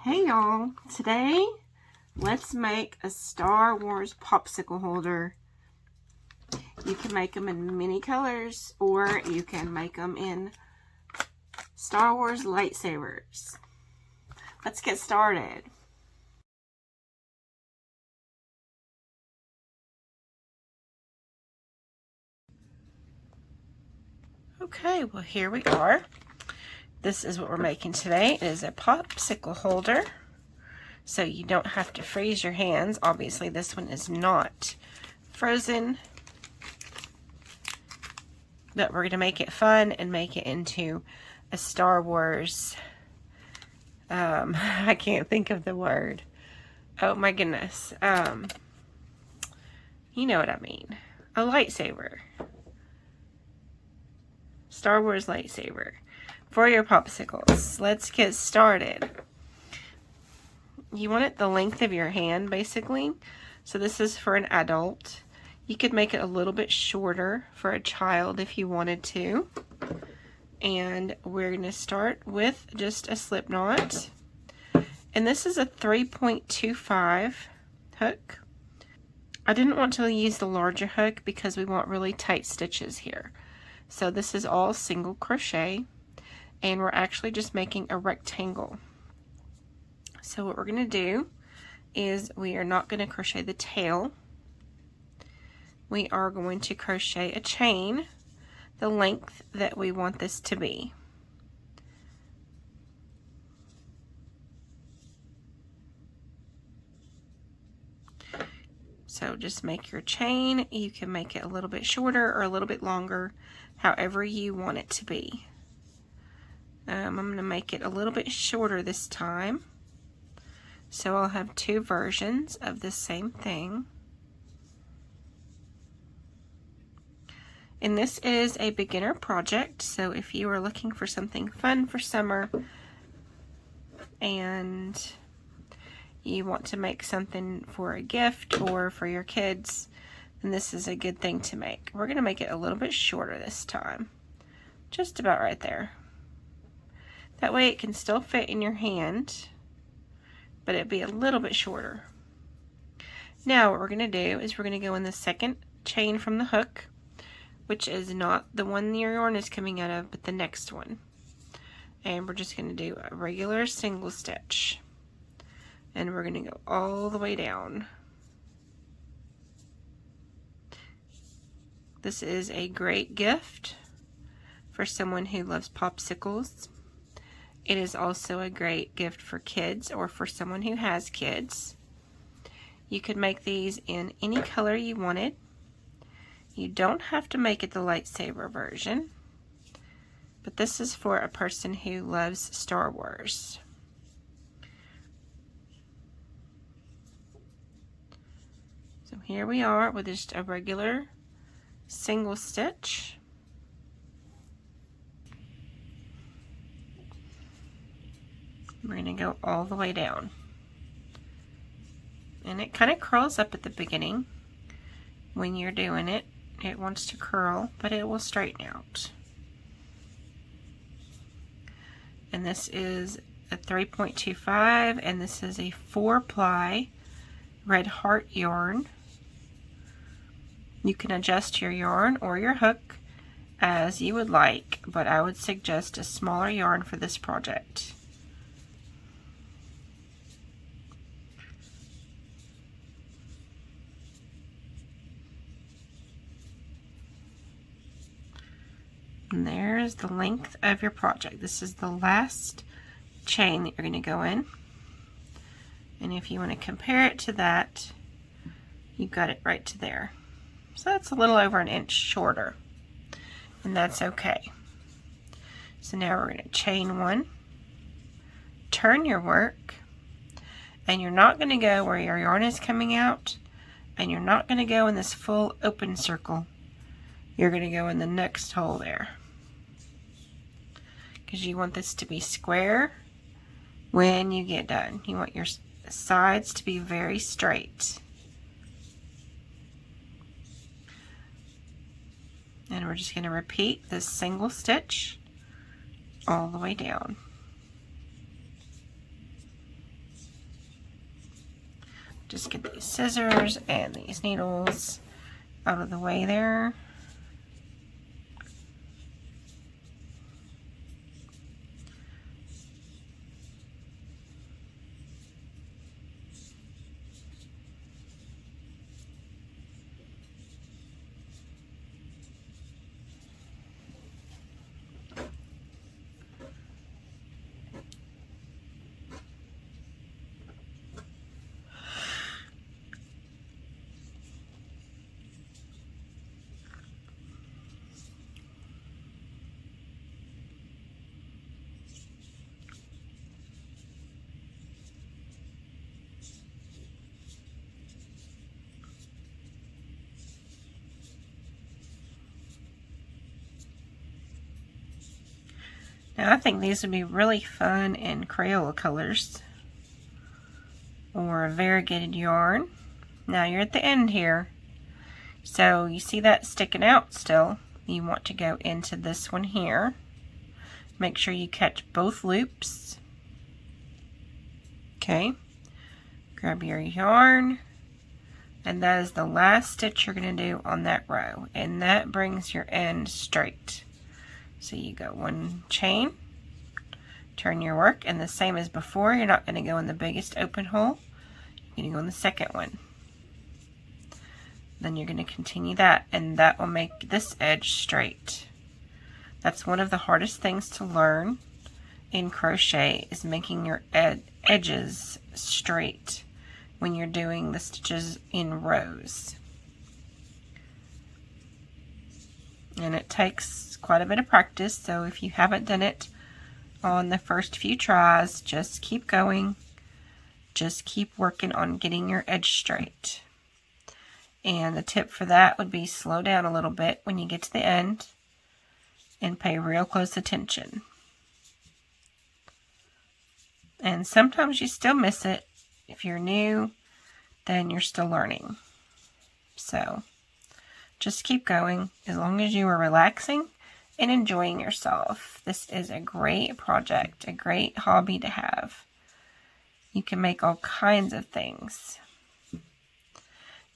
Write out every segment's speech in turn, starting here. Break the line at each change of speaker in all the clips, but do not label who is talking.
Hey y'all, today let's make a Star Wars popsicle holder. You can make them in many colors or you can make them in Star Wars lightsabers. Let's get started. Okay, well here we are. This is what we're making today. It is a popsicle holder, so you don't have to freeze your hands. Obviously this one is not frozen, but we're going to make it fun and make it into a Star Wars, I can't think of the word. Oh my goodness. You know what I mean. A lightsaber. Star Wars lightsaber for your popsicles. Let's get started. You want it the length of your hand, basically. So this is for an adult. You could make it a little bit shorter for a child if you wanted to. And we're going to start with just a slip knot. And this is a 3.25 hook. I didn't want to use the larger hook because we want really tight stitches here. So this is all single crochet, and we're actually just making a rectangle. So what we're going to do is we are not going to crochet the tail. We are going to crochet a chain the length that we want this to be. So just make your chain. You can make it a little bit shorter or a little bit longer, however you want it to be. I'm going to make it a little bit shorter this time. So I'll have two versions of the same thing. And this is a beginner project, so if you are looking for something fun for summer and you want to make something for a gift or for your kids, then this is a good thing to make. We're going to make it a little bit shorter this time. Just about right there. That way it can still fit in your hand, but it'd be a little bit shorter. Now what we're going to do is we're going to go in the second chain from the hook, which is not the one your yarn is coming out of, but the next one. And we're just going to do a regular single stitch. And we're going to go all the way down. This is a great gift for someone who loves popsicles. It is also a great gift for kids or for someone who has kids. You could make these in any color you wanted. You don't have to make it the lightsaber version, but this is for a person who loves Star Wars. So here we are with just a regular single stitch. We're going to go all the way down. And it kind of curls up at the beginning when you're doing it. It wants to curl, but it will straighten out. And this is a 3.25, and this is a 4-ply red heart yarn. You can adjust your yarn or your hook as you would like, but I would suggest a smaller yarn for this project. And there's the length of your project. This is the last chain that you're going to go in. And if you want to compare it to that, you've got it right to there. So that's a little over an inch shorter. And that's okay. So now we're going to chain one, turn your work, and you're not going to go where your yarn is coming out, and you're not going to go in this full open circle. You're going to go in the next hole there, because you want this to be square when you get done. You want your sides to be very straight. And we're just going to repeat this single stitch all the way down. Just get these scissors and these needles out of the way there. Now I think these would be really fun in Crayola colors or a variegated yarn. Now you're at the end here, so you see that sticking out still. You want to go into this one here. Make sure you catch both loops. Okay, grab your yarn, and that is the last stitch you're going to do on that row, and that brings your end straight. So you go one chain, turn your work, and the same as before, you're not going to go in the biggest open hole, you're going to go in the second one. Then you're going to continue that, and that will make this edge straight. That's one of the hardest things to learn in crochet, is making your edges straight when you're doing the stitches in rows. And it takes quite a bit of practice, so if you haven't done it on the first few tries, just keep going. Just keep working on getting your edge straight. And the tip for that would be slow down a little bit when you get to the end and pay real close attention. And sometimes you still miss it. If you're new, then you're still learning. So just keep going as long as you are relaxing and enjoying yourself. This is a great project, a great hobby to have. You can make all kinds of things.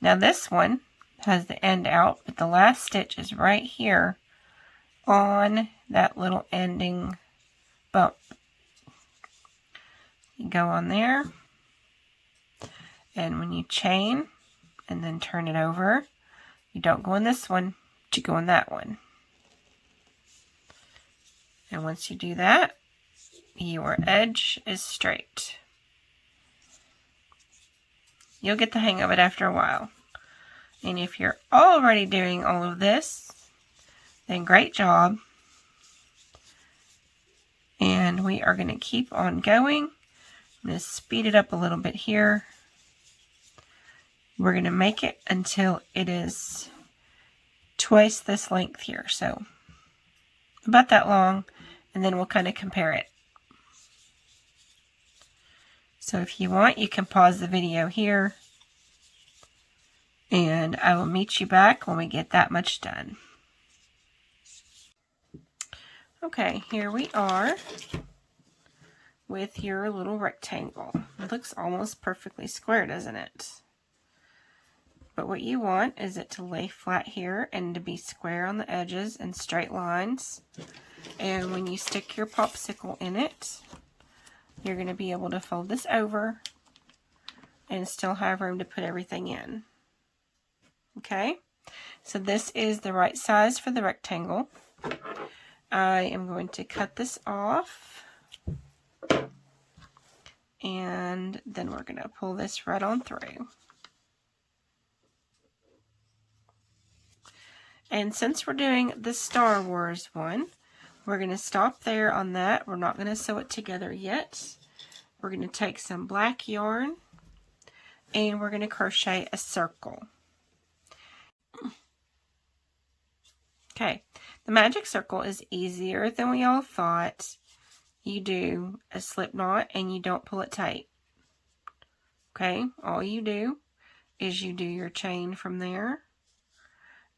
Now this one has the end out, but the last stitch is right here on that little ending bump. You go on there, and when you chain and then turn it over, you don't go in this one, but you go in that one. And once you do that, your edge is straight. You'll get the hang of it after a while. And if you're already doing all of this, then great job. And we are going to keep on going. I'm going to speed it up a little bit here. We're going to make it until it is twice this length here. So about that long, and then we'll kind of compare it. So if you want, you can pause the video here, and I will meet you back when we get that much done. Okay, here we are with your little rectangle. It looks almost perfectly square, doesn't it? But what you want is it to lay flat here and to be square on the edges and straight lines. And when you stick your popsicle in it, you're going to be able to fold this over and still have room to put everything in. Okay, so this is the right size for the rectangle. I am going to cut this off, and then we're going to pull this right on through. And since we're doing the Star Wars one, we're going to stop there on that. We're not going to sew it together yet. We're going to take some black yarn, and we're going to crochet a circle. Okay, the magic circle is easier than we all thought. You do a slip knot and you don't pull it tight. Okay, all you do is you do your chain from there,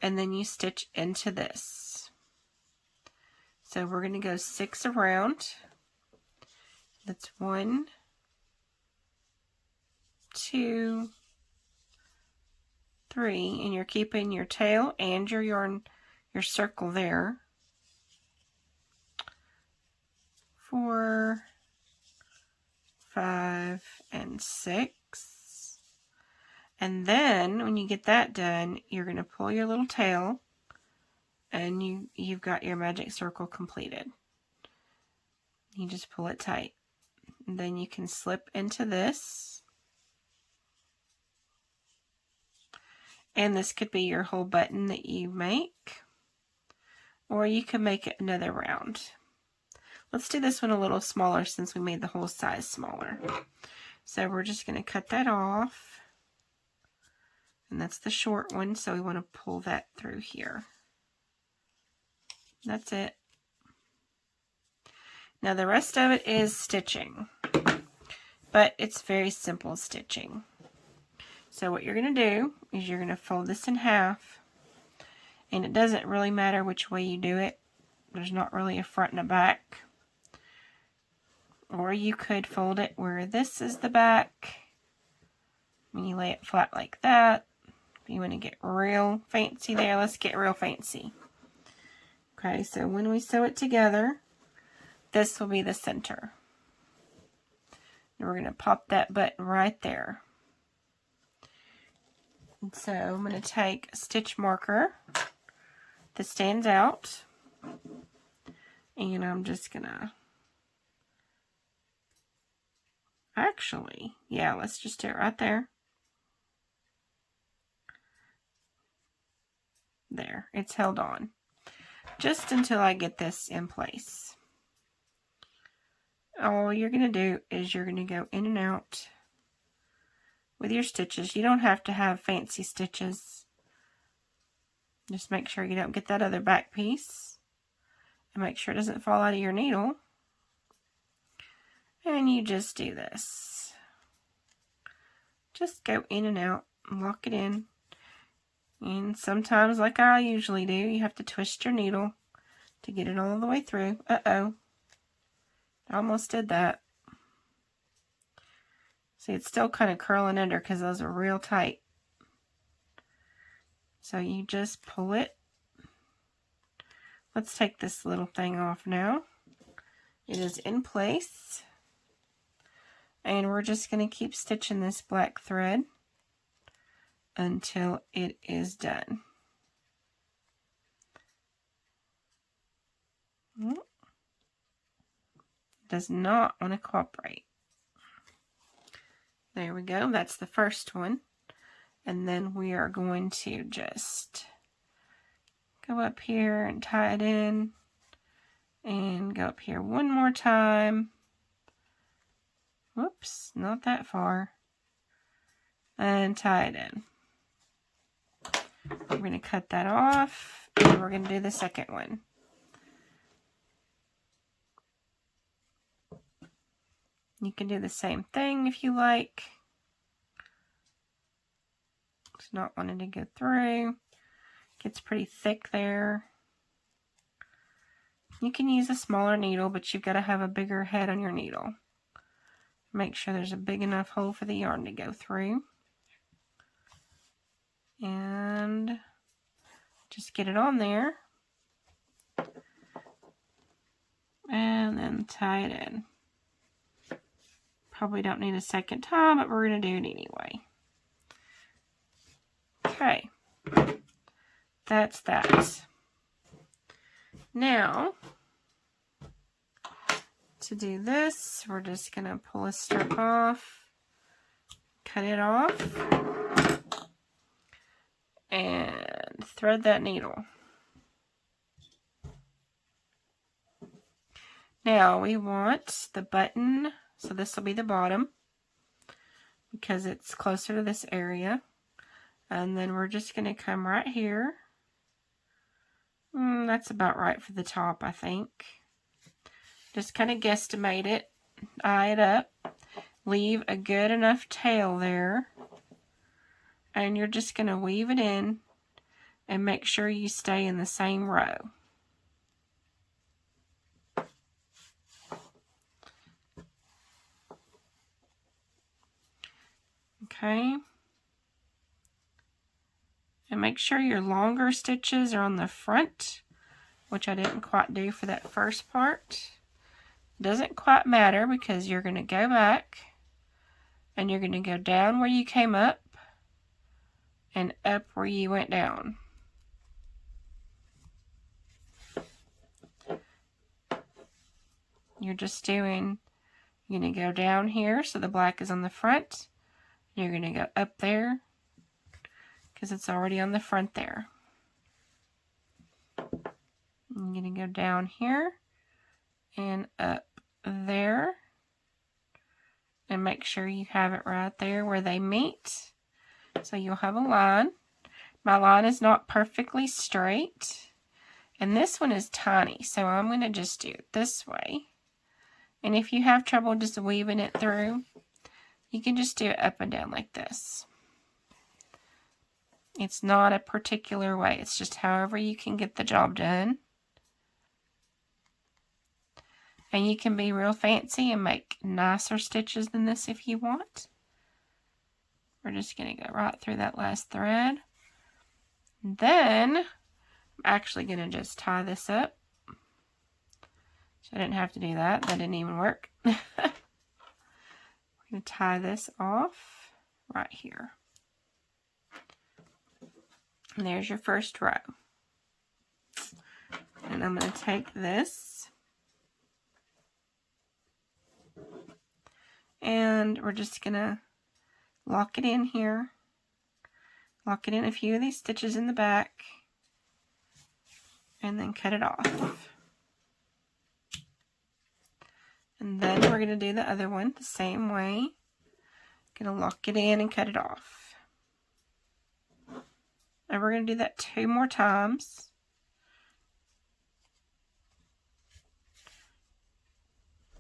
and then you stitch into this. So we're going to go 6 around. That's 1, 2, 3, and you're keeping your tail and your yarn, your circle there. 4, 5, and 6. And then when you get that done, you're going to pull your little tail, and you've got your magic circle completed. You just pull it tight. And then you can slip into this. And this could be your whole button that you make. Or you can make it another round. Let's do this one a little smaller since we made the whole size smaller. So we're just going to cut that off. And that's the short one, so we want to pull that through here. That's it. Now the rest of it is stitching, but it's very simple stitching. So what you're going to do is you're going to fold this in half, and it doesn't really matter which way you do it. There's not really a front and a back. Or you could fold it where this is the back. When you lay it flat like that. If you want to get real fancy there, let's get real fancy. Okay, so when we sew it together, this will be the center. And we're going to pop that button right there. And so I'm going to take a stitch marker that stands out. And I'm just going to... Actually, yeah, let's just do it right there. There, it's held on. Just until I get this in place. All you're going to do is you're going to go in and out with your stitches. You don't have to have fancy stitches. Just make sure you don't get that other back piece. And make sure it doesn't fall out of your needle. And you just do this. Just go in and out and lock it in. And sometimes, like I usually do, you have to twist your needle to get it all the way through. Uh-oh. I almost did that. See, it's still kind of curling under because those are real tight. So you just pull it. Let's take this little thing off now. It is in place. And we're just going to keep stitching this black thread until it is done. Does not want to cooperate. There we go. That's the first one. And then we are going to just go up here and tie it in. And go up here one more time. Whoops, not that far. And tie it in. We're going to cut that off. And we're going to do the second one. You can do the same thing if you like. It's not wanting to go through. Gets pretty thick there. You can use a smaller needle, but you've got to have a bigger head on your needle. Make sure there's a big enough hole for the yarn to go through. And just get it on there. And then tie it in. Probably don't need a second time, but we're going to do it anyway. Okay. That's that. Now, to do this, we're just going to pull a strip off, cut it off, and thread that needle. Now we want the button, so this will be the bottom because it's closer to this area. And then we're just going to come right here. That's about right for the top, I think. Just kind of guesstimate it, eye it up, leave a good enough tail there, and you're just going to weave it in and make sure you stay in the same row. Okay. make sure your longer stitches are on the front, which I didn't quite do for that first part. Doesn't quite matter because you're going to go back and you're going to go down where you came up and up where you went down. You're just doing, you're going to go down here so the black is on the front. You're going to go up there because it's already on the front there. You're going to go down here and up there and make sure you have it right there where they meet. So you'll have a line. My line is not perfectly straight, and this one is tiny, so I'm going to just do it this way. And if you have trouble just weaving it through, you can just do it up and down like this. It's not a particular way, it's just however you can get the job done. And you can be real fancy and make nicer stitches than this if you want. We're just going to go right through that last thread. Then, I'm actually going to just tie this up. So I didn't have to do that. That didn't even work. We're going to tie this off right here. And there's your first row. And I'm going to take this. And we're just going to lock it in here. Lock it in a few of these stitches in the back. And then cut it off. And then we're going to do the other one the same way. Going to lock it in and cut it off. And we're going to do that 2 more times.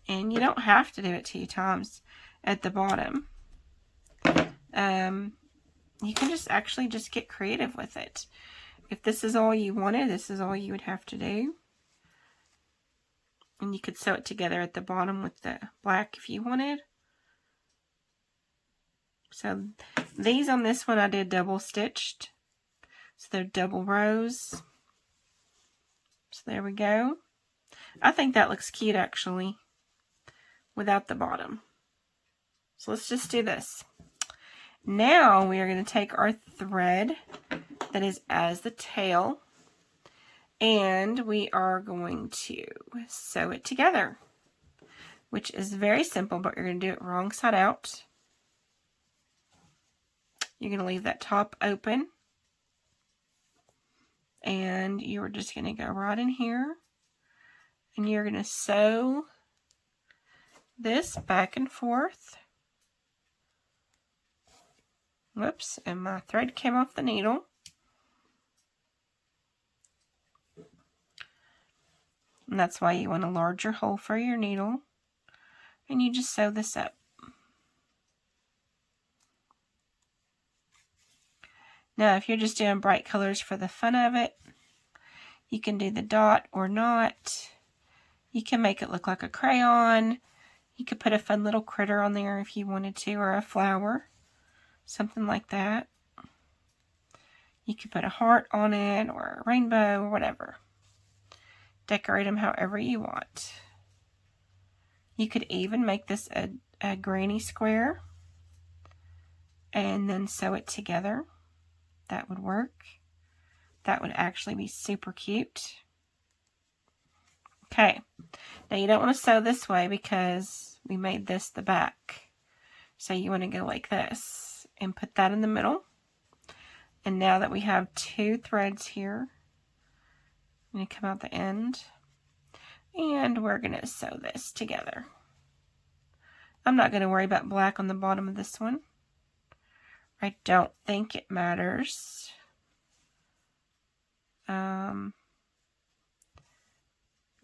And you don't have to do it 2 times at the bottom. You can just actually just get creative with it. If this is all you wanted, this is all you would have to do. And you could sew it together at the bottom with the black if you wanted. So these on this one I did double stitched. So they're double rows. So there we go. I think that looks cute actually, without the bottom. So let's just do this. Now we are going to take our thread that is as the tail, and we are going to sew it together, which is very simple, but you're going to do it wrong side out. You're going to leave that top open, and you're just going to go right in here, and you're going to sew this back and forth. Whoops, and my thread came off the needle. And that's why you want a larger hole for your needle. And you just sew this up. Now, if you're just doing bright colors for the fun of it, you can do the dot or not. You can make it look like a crayon. You could put a fun little critter on there if you wanted to, or a flower. Something like that. You could put a heart on it, or a rainbow, or whatever. Decorate them however you want. You could even make this a granny square and then sew it together. That would work. That would actually be super cute. Okay, now you don't want to sew this way because we made this the back. So you want to go like this and put that in the middle. And now that we have 2 threads here, I'm going to come out the end and we're going to sew this together. I'm not going to worry about black on the bottom of this one. I don't think it matters.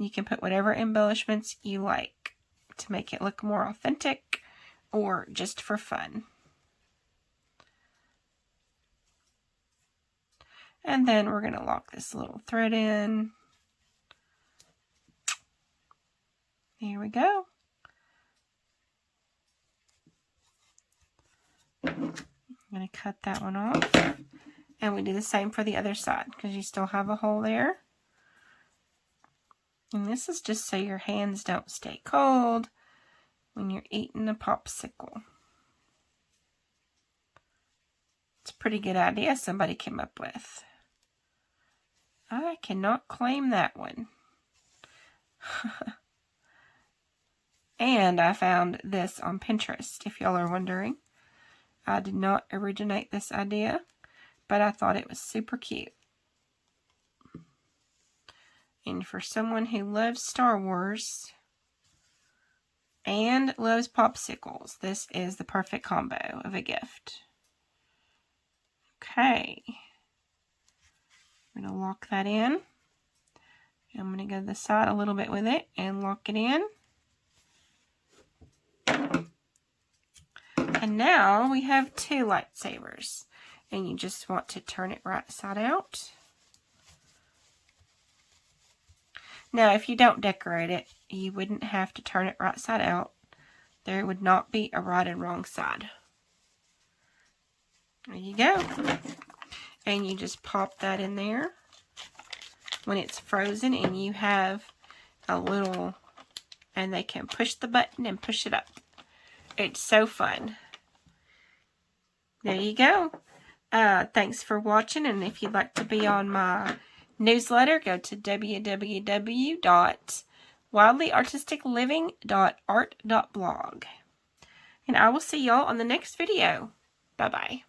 You can put whatever embellishments you like to make it look more authentic or just for fun. And then we're going to lock this little thread in. Here we go. I'm going to cut that one off. And we do the same for the other side because you still have a hole there. And this is just so your hands don't stay cold when you're eating a popsicle. It's a pretty good idea somebody came up with. I cannot claim that one. And I found this on Pinterest, if y'all are wondering. I did not originate this idea, but I thought it was super cute. And for someone who loves Star Wars and loves popsicles, this is the perfect combo of a gift. Okay. I'm going to lock that in. I'm going to go to the side a little bit with it and lock it in. And now we have 2 lightsabers. And you just want to turn it right side out. Now, if you don't decorate it, you wouldn't have to turn it right side out. There would not be a right and wrong side. There you go. And you just pop that in there when it's frozen, and you have a little, and they can push the button and push it up. It's so fun. There you go. Thanks for watching, and if you'd like to be on my newsletter, go to www.wildlyartisticliving.art.blog. And I will see y'all on the next video. Bye-bye.